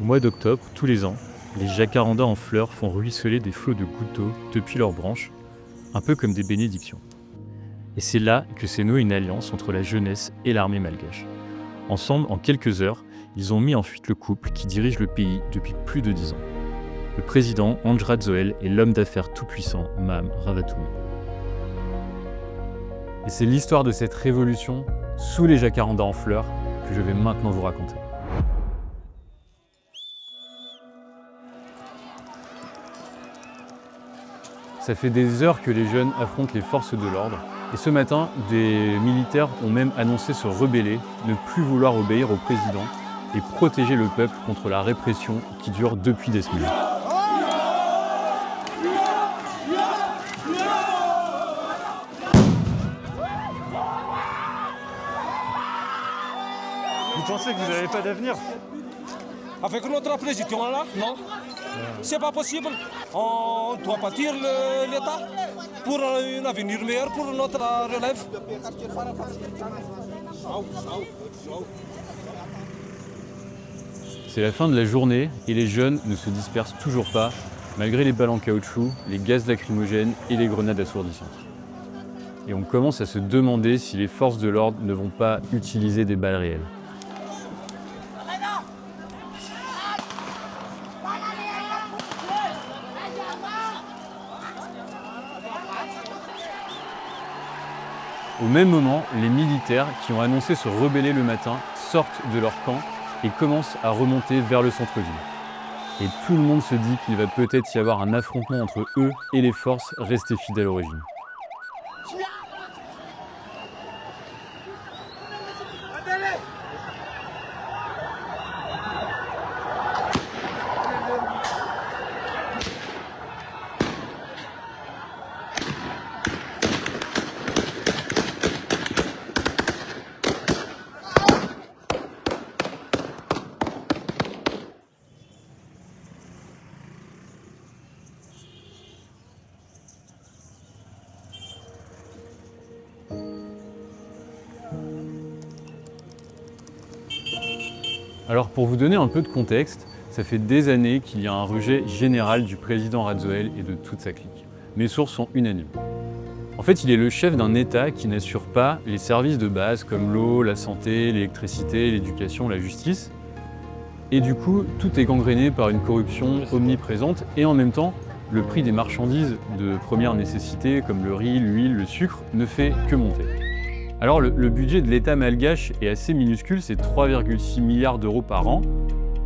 Au mois d'octobre, tous les ans, les jacarandas en fleurs font ruisseler des flots de gouttes d'eau depuis leurs branches, un peu comme des bénédictions. Et c'est là que s'est nouée une alliance entre la jeunesse et l'armée malgache. Ensemble, en quelques heures, ils ont mis en fuite le couple qui dirige le pays depuis plus de 10 ans. Le président Andry Rajoelina et l'homme d'affaires tout-puissant Mam Ravattoumi. Et c'est l'histoire de cette révolution sous les jacarandas en fleurs que je vais maintenant vous raconter. Ça fait des heures que les jeunes affrontent les forces de l'ordre. Et ce matin, des militaires ont même annoncé se rebeller, ne plus vouloir obéir au président et protéger le peuple contre la répression qui dure depuis des semaines. Vous pensez que vous n'avez pas d'avenir? Avec notre président là, non. C'est pas possible. On doit bâtir l'État pour un avenir meilleur pour notre relève. C'est la fin de la journée et les jeunes ne se dispersent toujours pas, malgré les balles en caoutchouc, les gaz lacrymogènes et les grenades assourdissantes. Et on commence à se demander si les forces de l'ordre ne vont pas utiliser des balles réelles. Au même moment, les militaires qui ont annoncé se rebeller le matin sortent de leur camp et commencent à remonter vers le centre-ville. Et tout le monde se dit qu'il va peut-être y avoir un affrontement entre eux et les forces restées fidèles au régime. Alors pour vous donner un peu de contexte, ça fait des années qu'il y a un rejet général du président Rajoelina et de toute sa clique. Mes sources sont unanimes. En fait, il est le chef d'un État qui n'assure pas les services de base comme l'eau, la santé, l'électricité, l'éducation, la justice. Et du coup, tout est gangréné par une corruption omniprésente et en même temps, le prix des marchandises de première nécessité comme le riz, l'huile, le sucre ne fait que monter. Alors le budget de l'État malgache est assez minuscule, c'est 3,6 milliards d'euros par an,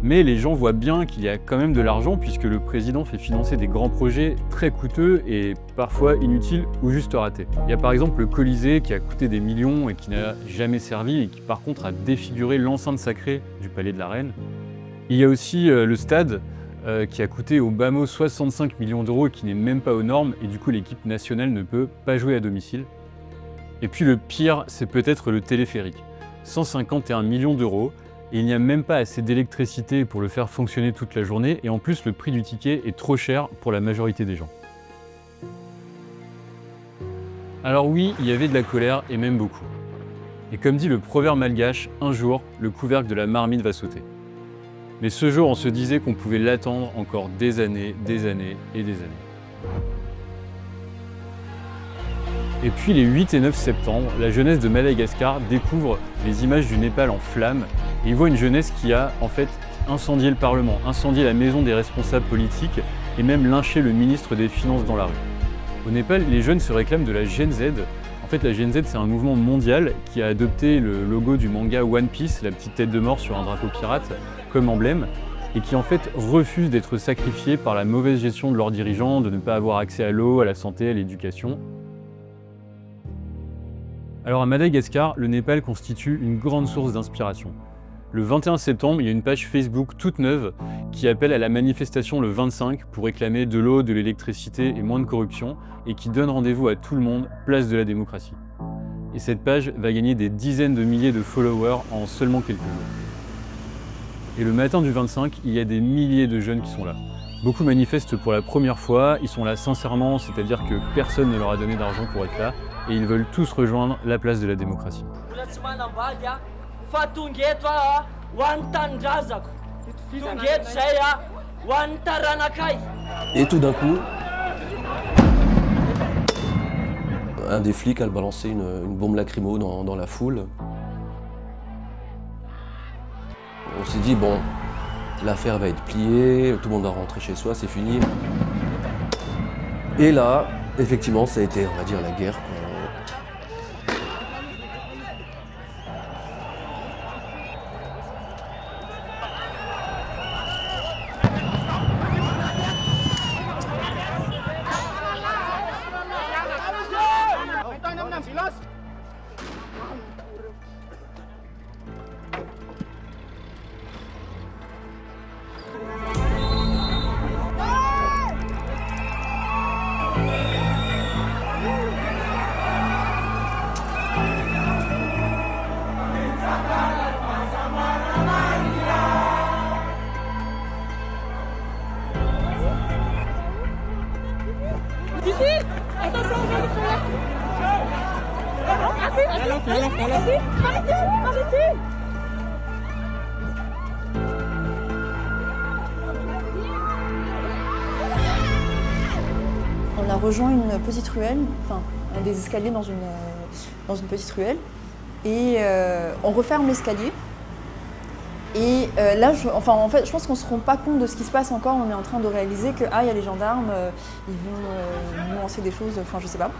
mais les gens voient bien qu'il y a quand même de l'argent puisque le président fait financer des grands projets très coûteux et parfois inutiles ou juste ratés. Il y a par exemple le Colisée qui a coûté des millions et qui n'a jamais servi et qui par contre a défiguré l'enceinte sacrée du Palais de la Reine. Il y a aussi le stade qui a coûté au bas mot 65 millions d'euros et qui n'est même pas aux normes et du coup l'équipe nationale ne peut pas jouer à domicile. Et puis le pire, c'est peut-être le téléphérique. 151 millions d'euros, et il n'y a même pas assez d'électricité pour le faire fonctionner toute la journée, et en plus le prix du ticket est trop cher pour la majorité des gens. Alors oui, il y avait de la colère, et même beaucoup. Et comme dit le proverbe malgache, un jour, le couvercle de la marmite va sauter. Mais ce jour, on se disait qu'on pouvait l'attendre encore des années et des années. Et puis les 8 et 9 septembre, la jeunesse de Madagascar découvre les images du Népal en flammes et ils voient une jeunesse qui a en fait incendié le Parlement, incendié la maison des responsables politiques et même lynché le ministre des Finances dans la rue. Au Népal, les jeunes se réclament de la Gen Z. En fait, la Gen Z, c'est un mouvement mondial qui a adopté le logo du manga One Piece, la petite tête de mort sur un drapeau pirate, comme emblème, et qui en fait refuse d'être sacrifié par la mauvaise gestion de leurs dirigeants, de ne pas avoir accès à l'eau, à la santé, à l'éducation. Alors à Madagascar, le Népal constitue une grande source d'inspiration. Le 21 septembre, il y a une page Facebook toute neuve qui appelle à la manifestation le 25 pour réclamer de l'eau, de l'électricité et moins de corruption et qui donne rendez-vous à tout le monde, place de la démocratie. Et cette page va gagner des dizaines de milliers de followers en seulement quelques jours. Et le matin du 25, il y a des milliers de jeunes qui sont là. Beaucoup manifestent pour la première fois, ils sont là sincèrement, c'est-à-dire que personne ne leur a donné d'argent pour être là, et ils veulent tous rejoindre la place de la démocratie. Et tout d'un coup, un des flics a balancé une bombe lacrymo dans la foule. On s'est dit, bon, l'affaire va être pliée, tout le monde va rentrer chez soi, c'est fini. Et là, effectivement, ça a été, on va dire, la guerre, quoi. On a rejoint une petite ruelle, enfin des escaliers dans une petite ruelle, et on referme l'escalier. Et là, en fait, je pense qu'on ne se rend pas compte de ce qui se passe encore. On est en train de réaliser que il y a les gendarmes, ils vont nous lancer des choses, enfin je sais pas.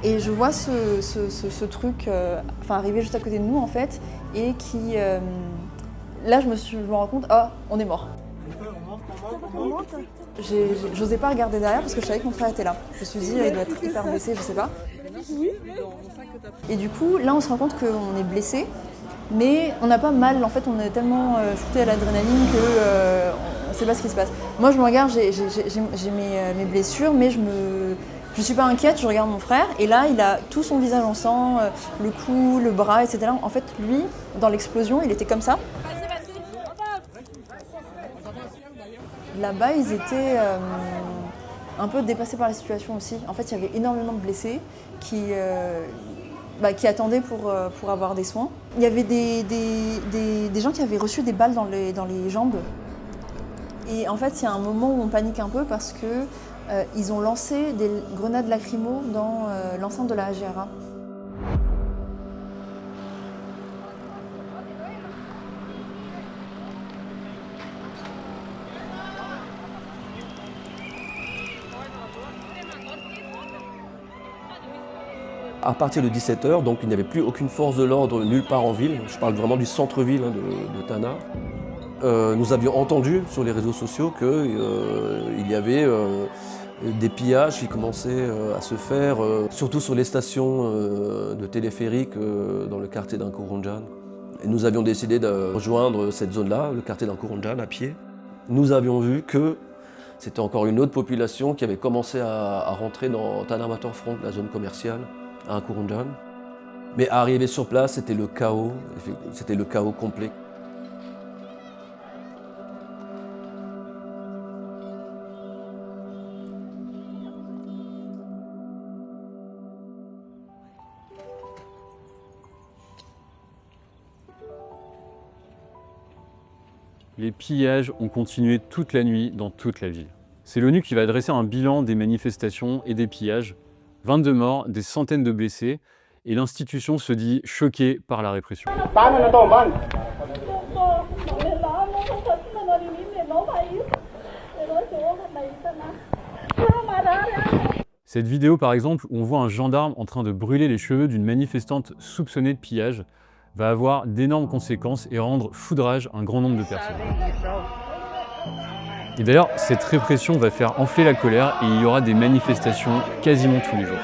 Et je vois ce truc arriver juste à côté de nous en fait, et qui... là je me rends compte, on est mort. J'osais pas regarder derrière parce que je savais que mon frère était là. Je me suis dit, il doit être hyper blessé, je sais pas. Et du coup, là on se rend compte qu'on est blessé, mais on n'a pas mal. En fait, on est tellement shooté à l'adrénaline qu'on sait pas ce qui se passe. Moi je me regarde, j'ai mes blessures, mais je suis pas inquiète, je regarde mon frère, et là il a tout son visage en sang, le cou, le bras, etc. En fait, lui, dans l'explosion, il était comme ça. Là-bas, ils étaient un peu dépassés par la situation aussi. En fait, il y avait énormément de blessés qui attendaient pour avoir des soins. Il y avait des gens qui avaient reçu des balles dans les jambes. Et en fait, il y a un moment où on panique un peu parce que ils ont lancé des grenades lacrymo dans l'enceinte de la HGRA. À partir de 17h, donc il n'y avait plus aucune force de l'ordre nulle part en ville. Je parle vraiment du centre-ville de Tana. Nous avions entendu sur les réseaux sociaux qu'il y avait des pillages qui commençaient à se faire, surtout sur les stations de téléphérique dans le quartier d'Ankurunjan. Et nous avions décidé de rejoindre cette zone-là, le quartier d'Ankurunjan, à pied. Nous avions vu que c'était encore une autre population qui avait commencé à rentrer dans Tana Waterfront, la zone commerciale, à Ankurunjan. Mais arrivé sur place, c'était le chaos complet. Les pillages ont continué toute la nuit dans toute la ville. C'est l'ONU qui va dresser un bilan des manifestations et des pillages. 22 morts, des centaines de blessés, et l'institution se dit choquée par la répression. Cette vidéo par exemple, où on voit un gendarme en train de brûler les cheveux d'une manifestante soupçonnée de pillage, va avoir d'énormes conséquences et rendre fou de rage un grand nombre de personnes. Et d'ailleurs, cette répression va faire enfler la colère et il y aura des manifestations quasiment tous les jours.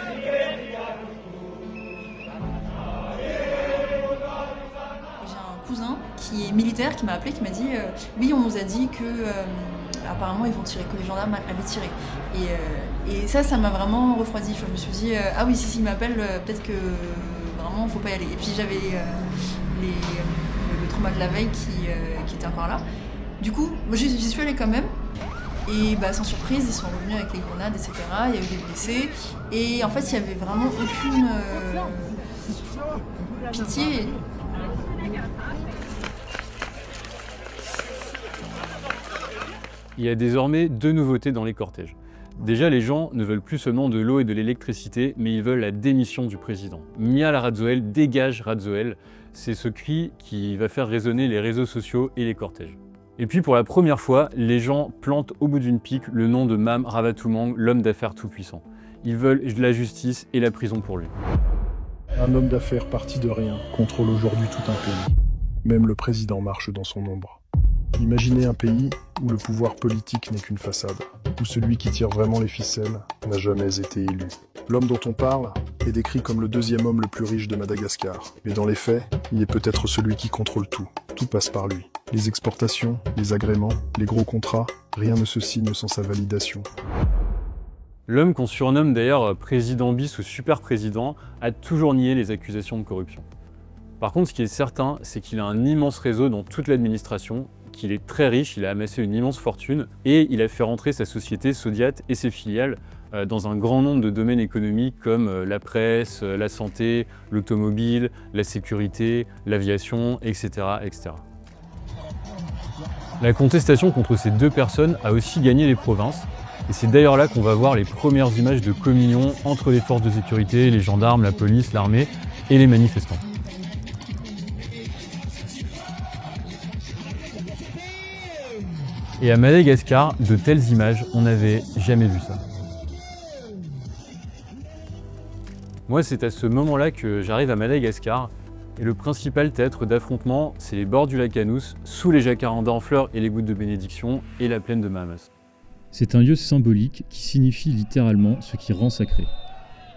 J'ai un cousin qui est militaire qui m'a appelé, qui m'a dit oui, on nous a dit que apparemment ils vont tirer, que les gendarmes allaient tirer. Et ça m'a vraiment refroidi. Enfin, je me suis dit ah oui, si il m'appelle, peut-être que vraiment faut pas y aller. Et puis j'avais le trauma de la veille qui était encore là. Du coup, j'y suis allée quand même. Et sans surprise, ils sont revenus avec les grenades, etc. Il y a eu des blessés. Et en fait, il n'y avait vraiment aucune pitié. Il y a désormais 2 nouveautés dans les cortèges. Déjà, les gens ne veulent plus seulement de l'eau et de l'électricité, mais ils veulent la démission du président. Mia Radzoel, dégage Radzoel, c'est ce cri qui va faire résonner les réseaux sociaux et les cortèges. Et puis pour la première fois, les gens plantent au bout d'une pique le nom de Mame Ravatoumang, l'homme d'affaires tout-puissant. Ils veulent la justice et la prison pour lui. Un homme d'affaires parti de rien contrôle aujourd'hui tout un pays. Même le président marche dans son ombre. Imaginez un pays où le pouvoir politique n'est qu'une façade, où celui qui tire vraiment les ficelles n'a jamais été élu. L'homme dont on parle est décrit comme le 2e homme le plus riche de Madagascar. Mais dans les faits, il est peut-être celui qui contrôle tout. Tout passe par lui. Les exportations, les agréments, les gros contrats, rien ne se signe sans sa validation. L'homme qu'on surnomme d'ailleurs président bis ou super président a toujours nié les accusations de corruption. Par contre, ce qui est certain, c'est qu'il a un immense réseau dans toute l'administration, qu'il est très riche, il a amassé une immense fortune et il a fait rentrer sa société Sodiat et ses filiales dans un grand nombre de domaines économiques comme la presse, la santé, l'automobile, la sécurité, l'aviation, etc., etc. La contestation contre ces 2 personnes a aussi gagné les provinces. Et c'est d'ailleurs là qu'on va voir les premières images de communion entre les forces de sécurité, les gendarmes, la police, l'armée et les manifestants. Et à Madagascar, de telles images, on n'avait jamais vu ça. Moi, c'est à ce moment-là que j'arrive à Madagascar, et le principal théâtre d'affrontement, c'est les bords du lac Anous, sous les jacarandas en fleurs et les gouttes de bénédiction, et la plaine de Mahamas. C'est un lieu symbolique qui signifie littéralement ce qui rend sacré.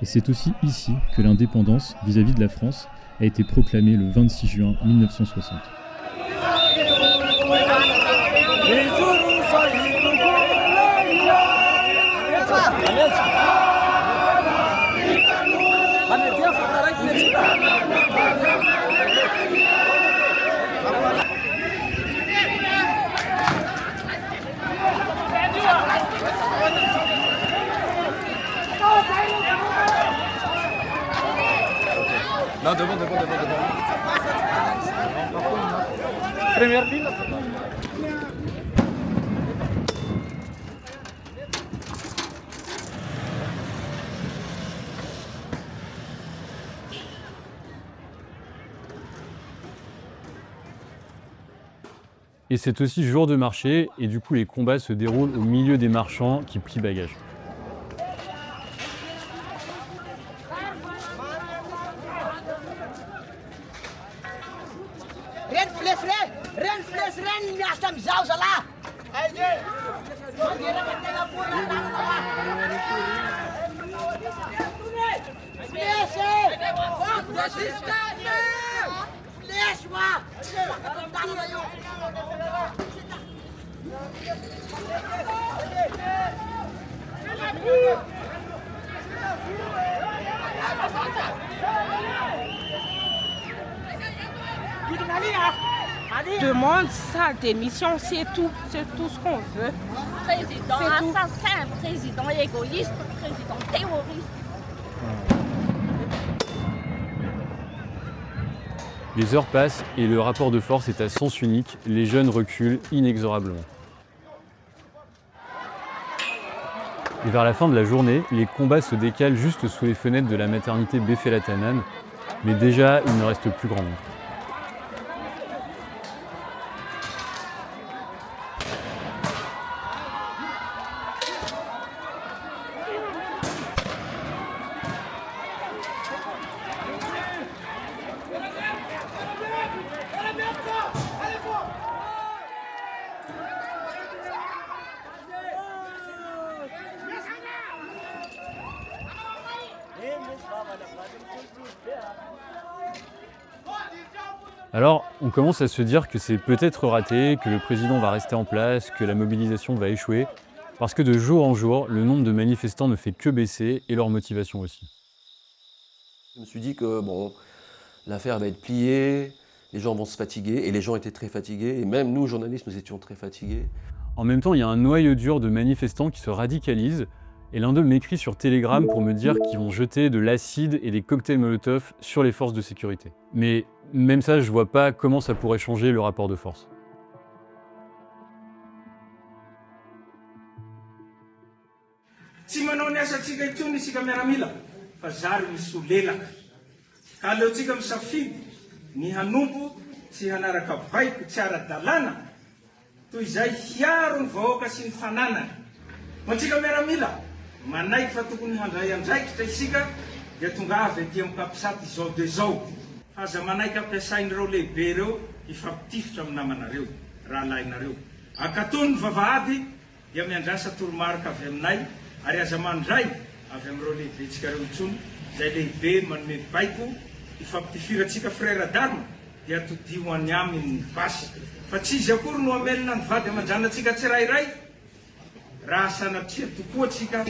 Et c'est aussi ici que l'indépendance vis-à-vis de la France a été proclamée le 26 juin 1960. Non, devant. Première ligne. Et c'est aussi jour de marché, et du coup les combats se déroulent au milieu des marchands qui plient bagages. Demande sa démission, c'est tout ce qu'on veut. Président assassin, président égoïste, président terroriste. Les heures passent et le rapport de force est à sens unique, les jeunes reculent inexorablement. Et vers la fin de la journée, les combats se décalent juste sous les fenêtres de la maternité Befelatanan, mais déjà il ne reste plus grand monde. Alors, on commence à se dire que c'est peut-être raté, que le président va rester en place, que la mobilisation va échouer, parce que de jour en jour, le nombre de manifestants ne fait que baisser et leur motivation aussi. Je me suis dit que l'affaire va être pliée, les gens vont se fatiguer, et les gens étaient très fatigués, et même nous, journalistes, nous étions très fatigués. En même temps, il y a un noyau dur de manifestants qui se radicalisent, et l'un d'eux m'écrit sur Telegram pour me dire qu'ils vont jeter de l'acide et des cocktails Molotov sur les forces de sécurité. Mais même ça, je vois pas comment ça pourrait changer le rapport de force. Tsy manao ny asantsika intsony isika miaramila fa zary misy solelaka ka aleontsika misafidy ny hanompo sy hanaraka baiko tsy ara-dalàna toy izay hiaro ny vahoaka sy ny fananany. Antsika miaramila manaiky fa tokony handray andraikitra isika dia tongavy aty amin'ny kapisaty izao de zao fa aza manaiky ampiasain'ireo lehibe ireo ifampitifitra amin'ny namanareo rahalahinareo. Akatony ny vavahady dia miandrasa toromarika avy aminay ary aza mandray avy amin'ireo lehibetsika reo intsony izay lehibe manome baiko ifampitifirantsika frère d'arme dia todio any aminy basy fa tsy izy akory no amelona ny vady aman-janantsika tsirairay raha sanatria tokoa atsika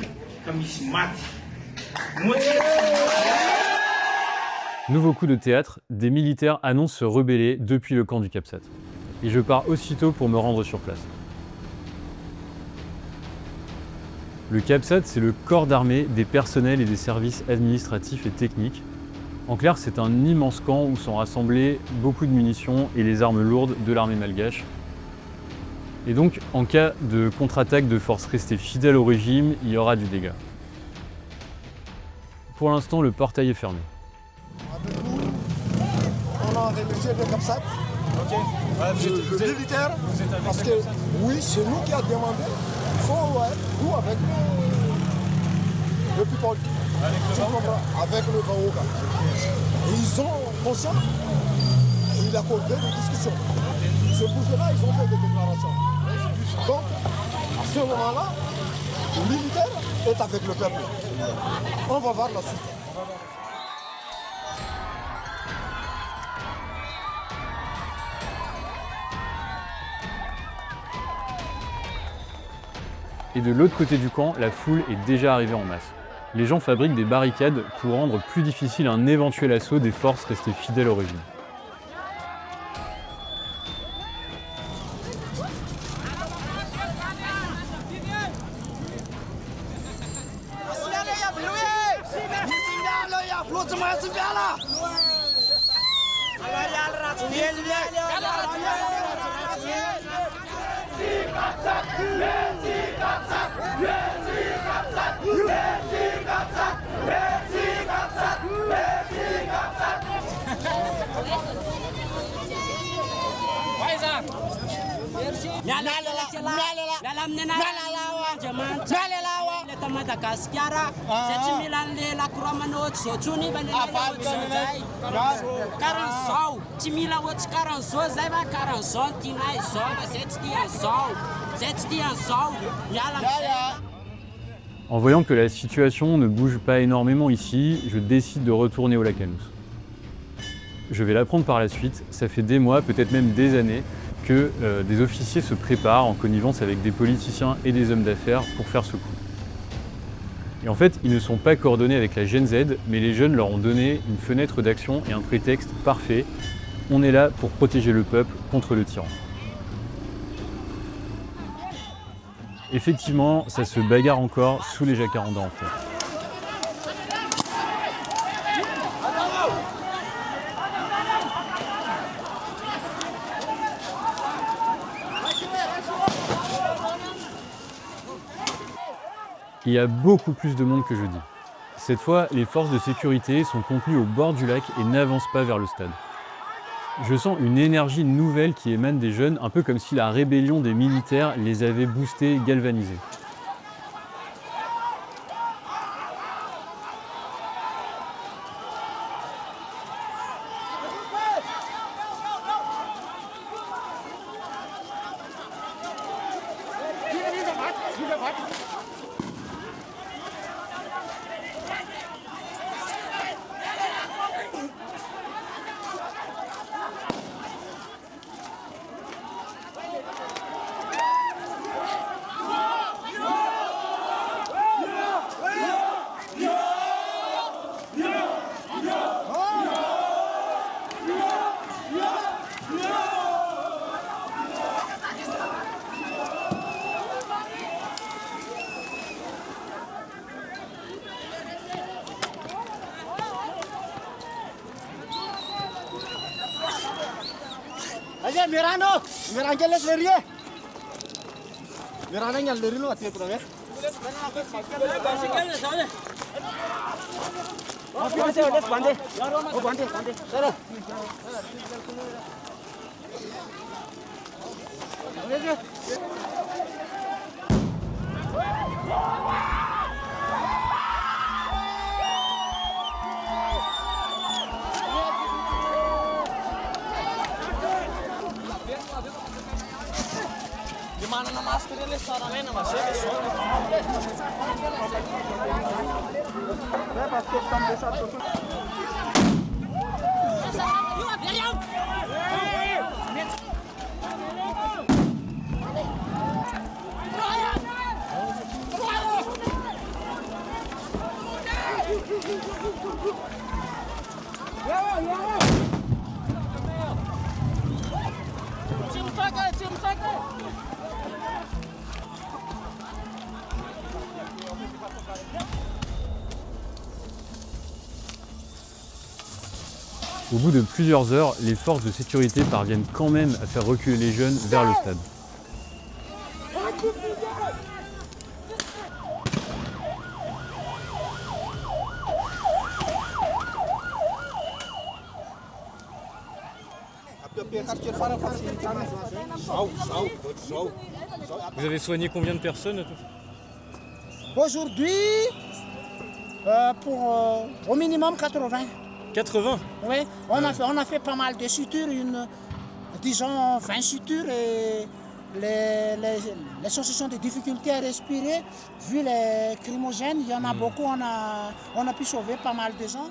ka misy maty. Nouveau coup de théâtre, des militaires annoncent se rebeller depuis le camp du CAPSAT. Et je pars aussitôt pour me rendre sur place. Le CAPSAT, c'est le corps d'armée des personnels et des services administratifs et techniques. En clair, c'est un immense camp où sont rassemblées beaucoup de munitions et les armes lourdes de l'armée malgache. Et donc, en cas de contre-attaque de forces restées fidèles au régime, il y aura du dégât. Pour l'instant, le portail est fermé. Avec nous, on a remercié le CAPSAT, le militaire, parce que oui, c'est nous qui a demandé. Il faut nous avec le people, avec le Vaoka. Et ils sont conscients, et il a accordé des discussions. C'est pour cela qu'ils ont fait des déclarations. Donc, à ce moment-là, le militaire est avec le peuple. On va voir la suite. Et de l'autre côté du camp, la foule est déjà arrivée en masse. Les gens fabriquent des barricades pour rendre plus difficile un éventuel assaut des forces restées fidèles au régime. En voyant que la situation ne bouge pas énormément ici, je décide de retourner au Lacanus. Je vais l'apprendre par la suite, ça fait des mois, peut-être même des années, que des officiers se préparent en connivence avec des politiciens et des hommes d'affaires pour faire ce coup. Et en fait, ils ne sont pas coordonnés avec la Gen Z, mais les jeunes leur ont donné une fenêtre d'action et un prétexte parfait. On est là pour protéger le peuple contre le tyran. Effectivement, ça se bagarre encore sous les jacarandas en fait. Il y a beaucoup plus de monde que je dis. Cette fois, les forces de sécurité sont contenues au bord du lac et n'avancent pas vers le stade. Je sens une énergie nouvelle qui émane des jeunes, un peu comme si la rébellion des militaires les avait boostés, galvanisés. Saja Mirano, Mirangeles Lerie. Mirano yang Lerie lu ati pura ya. Gimana nama maskernya sarangnya nama saya Au bout de plusieurs heures, les forces de sécurité parviennent quand même à faire reculer les jeunes vers le stade. Vous avez soigné combien de personnes? Aujourd'hui, au minimum 80. 80? Oui, on a fait pas mal de sutures, disons 20 sutures et les sensations de difficulté à respirer, vu les crimogènes, il y en a beaucoup, on a pu sauver pas mal de gens.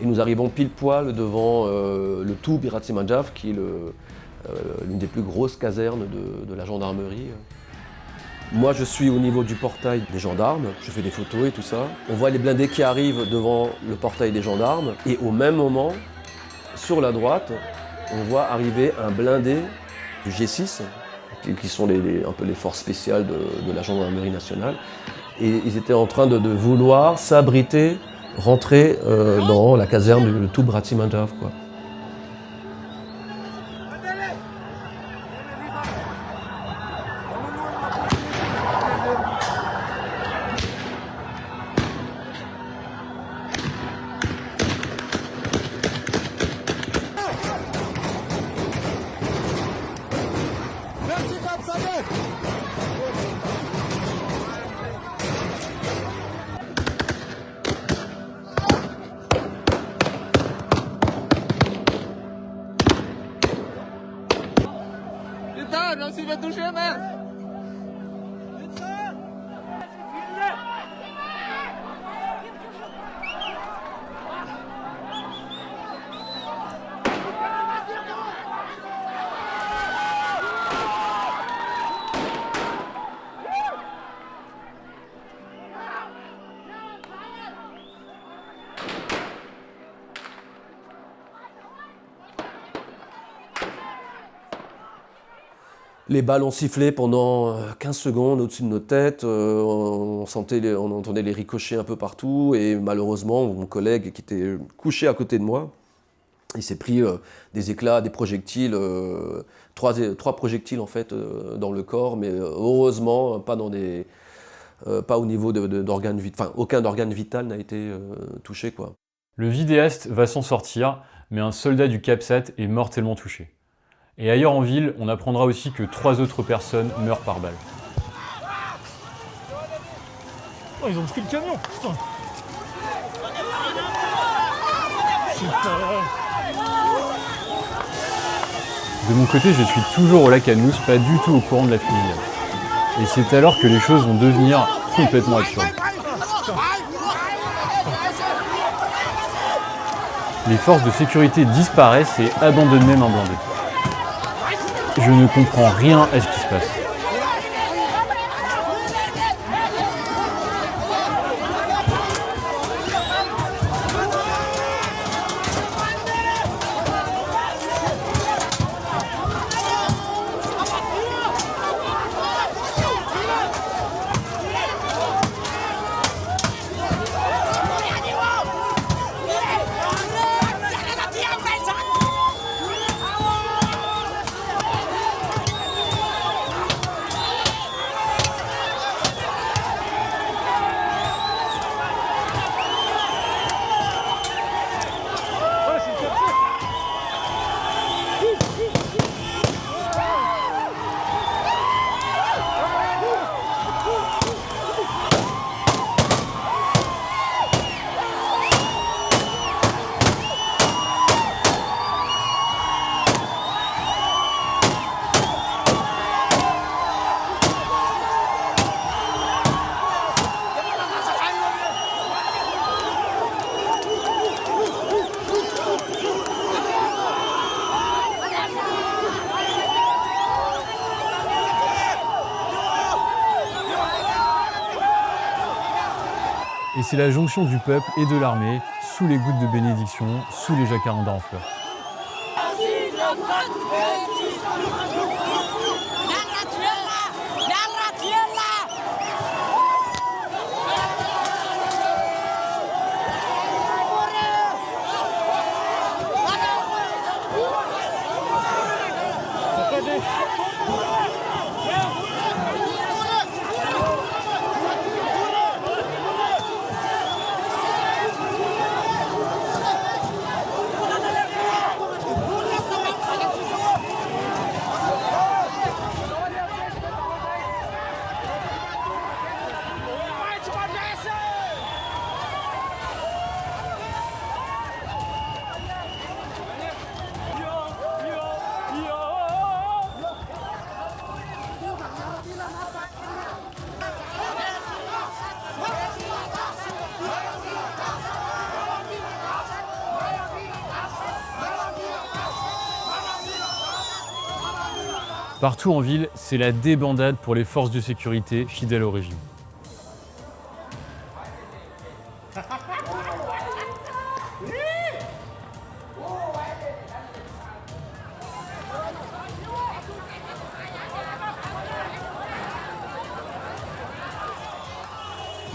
Et nous arrivons pile poil devant le tout Biratsimanjaf, qui est l'une des plus grosses casernes de la gendarmerie. Moi, je suis au niveau du portail des gendarmes, je fais des photos et tout ça. On voit les blindés qui arrivent devant le portail des gendarmes, et au même moment, sur la droite, on voit arriver un blindé du G6, qui sont un peu les forces spéciales de la gendarmerie nationale. Et ils étaient en train de vouloir s'abriter, rentrer dans la caserne du tout Biratsimanjaf, quoi. Non, s'il va toucher, merde. Les balles ont sifflé pendant 15 secondes au-dessus de nos têtes, on entendait les ricochets un peu partout, et malheureusement mon collègue qui était couché à côté de moi, il s'est pris des éclats, des projectiles, trois projectiles en fait dans le corps, mais heureusement pas au niveau d'organes vitaux, enfin aucun organe vital n'a été touché, quoi. Le vidéaste va s'en sortir, mais un soldat du CAPSAT est mortellement touché. Et ailleurs en ville, on apprendra aussi que 3 autres personnes meurent par balle. Oh, ils ont pris le camion, putain. De mon côté, je suis toujours au lac Anous, pas du tout au courant de la fusillade. Et c'est alors que les choses vont devenir complètement absurdes. Les forces de sécurité disparaissent et abandonnent même un blindé. Je ne comprends rien à ce qui se passe. Et c'est la jonction du peuple et de l'armée, sous les gouttes de bénédiction, sous les jacarandas en fleurs. Partout en ville, c'est la débandade pour les forces de sécurité fidèles au régime.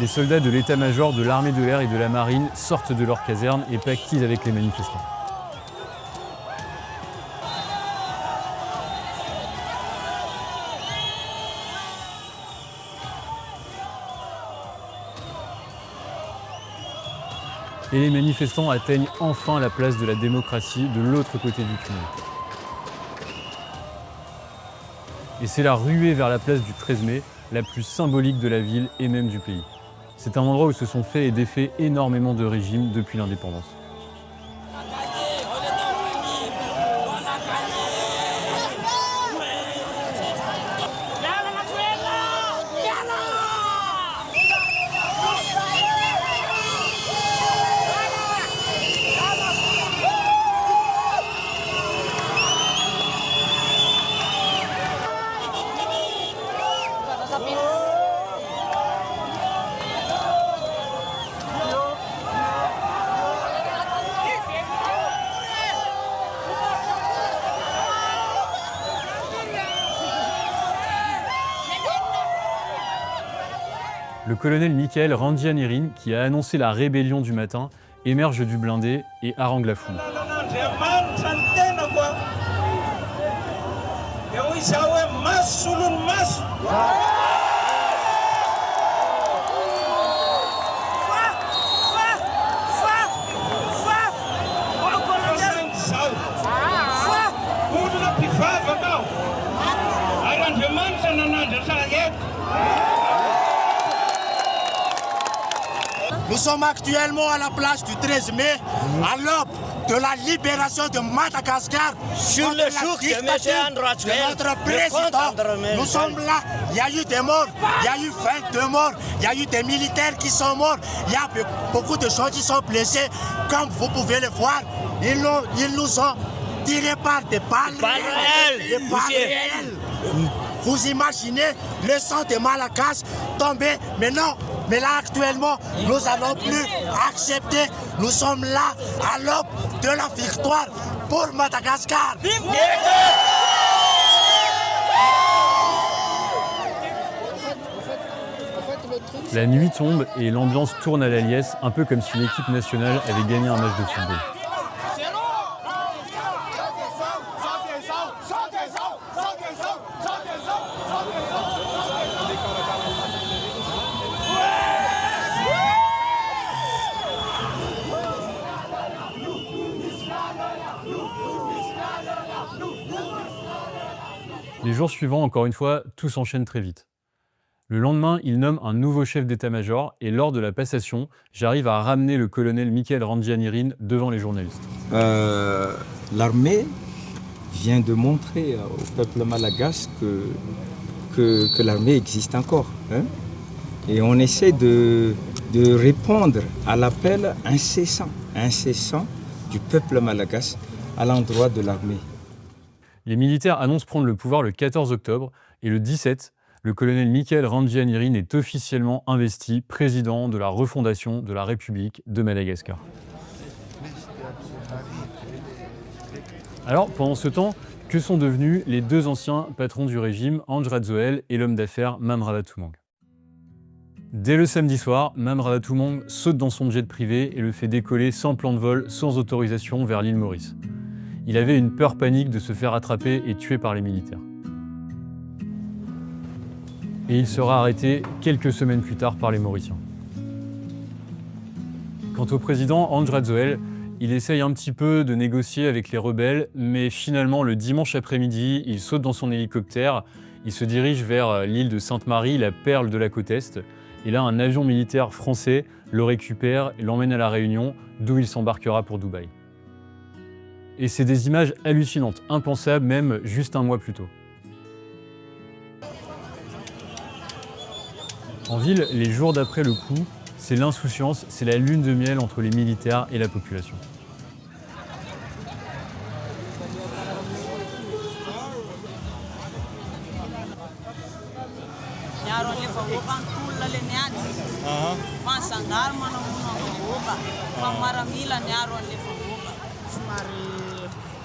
Les soldats de l'état-major de l'armée de l'air et de la marine sortent de leur caserne et pactisent avec les manifestants. Et les manifestants atteignent enfin la place de la démocratie de l'autre côté du tunnel. Et c'est la ruée vers la place du 13 mai, la plus symbolique de la ville et même du pays. C'est un endroit où se sont faits et défaits énormément de régimes depuis l'indépendance. Le colonel Michael Randrianirine, qui a annoncé la rébellion du matin, émerge du blindé et harangue la foule. Nous sommes actuellement à la plage du 13 mai, à l'aube de la libération de Madagascar. Sur le jour que M. notre président, nous sommes là. Il y a eu des morts, il y a eu 22 morts, il y a eu des militaires qui sont morts, il y a beaucoup de gens qui sont blessés. Comme vous pouvez le voir, ils nous ont tiré par des balles réelles. Vous imaginez le sang de Malagas tomber, mais non. Mais là, actuellement, nous n'allons plus accepter. Nous sommes là à l'aube de la victoire pour Madagascar. La nuit tombe et l'ambiance tourne à la liesse, un peu comme si l'équipe nationale avait gagné un match de football. Les jours suivants, encore une fois, tout s'enchaîne très vite. Le lendemain, il nomme un nouveau chef d'état-major et lors de la passation, j'arrive à ramener le colonel Michael Randrianirine devant les journalistes. L'armée vient de montrer au peuple malagasy que l'armée existe encore. Hein? Et on essaie de répondre à l'appel incessant du peuple malagasy à l'endroit de l'armée. Les militaires annoncent prendre le pouvoir le 14 octobre et le 17, le colonel Michael Randrianirine est officiellement investi président de la refondation de la République de Madagascar. Alors, pendant ce temps, que sont devenus les deux anciens patrons du régime, Andry Radzoel et l'homme d'affaires Mame Ravalomanana? Dès le samedi soir, Mame Ravalomanana saute dans son jet privé et le fait décoller sans plan de vol, sans autorisation vers l'île Maurice. Il avait une peur panique de se faire attraper et tuer par les militaires. Et il sera arrêté quelques semaines plus tard par les Mauriciens. Quant au président Andry Radzoel, il essaye un petit peu de négocier avec les rebelles, mais finalement le dimanche après-midi, il saute dans son hélicoptère, il se dirige vers l'île de Sainte-Marie, la perle de la côte Est, et là un avion militaire français le récupère et l'emmène à La Réunion, d'où il s'embarquera pour Dubaï. Et c'est des images hallucinantes, impensables même juste un mois plus tôt. En ville, les jours d'après le coup, c'est l'insouciance, c'est la lune de miel entre les militaires et la population.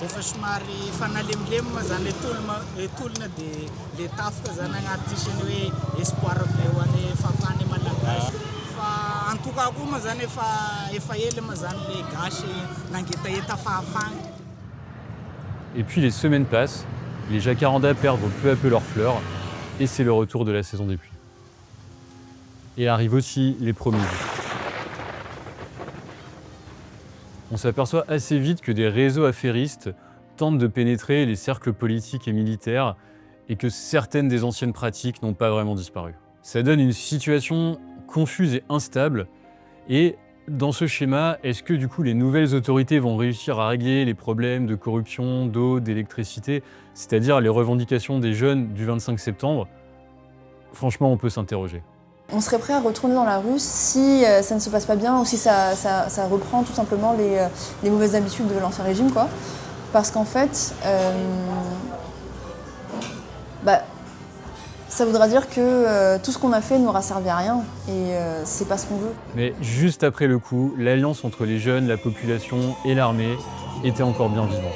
Efa somary fanalemilemy zany etolona dia le tafoka zany agnaty isany hoe espoir eo any fafany malagasy fa antoka koa ma zany efa ela ma zany le gasy nangetaeta fahafagny. Et puis les semaines passent, les jacarandas perdent peu à peu leurs fleurs et c'est le retour de la saison des pluies. Et arrivent aussi les premiers jours. On s'aperçoit assez vite que des réseaux affairistes tentent de pénétrer les cercles politiques et militaires et que certaines des anciennes pratiques n'ont pas vraiment disparu. Ça donne une situation confuse et instable. Et dans ce schéma, est-ce que du coup les nouvelles autorités vont réussir à régler les problèmes de corruption, d'eau, d'électricité, c'est-à-dire les revendications des jeunes du 25 septembre? Franchement, on peut s'interroger. On serait prêt à retourner dans la rue si ça ne se passe pas bien ou si ça reprend tout simplement les mauvaises habitudes de l'ancien régime, quoi. Parce qu'en fait, ça voudra dire que tout ce qu'on a fait n'aura servi à rien et c'est pas ce qu'on veut. Mais juste après le coup, l'alliance entre les jeunes, la population et l'armée était encore bien vivante.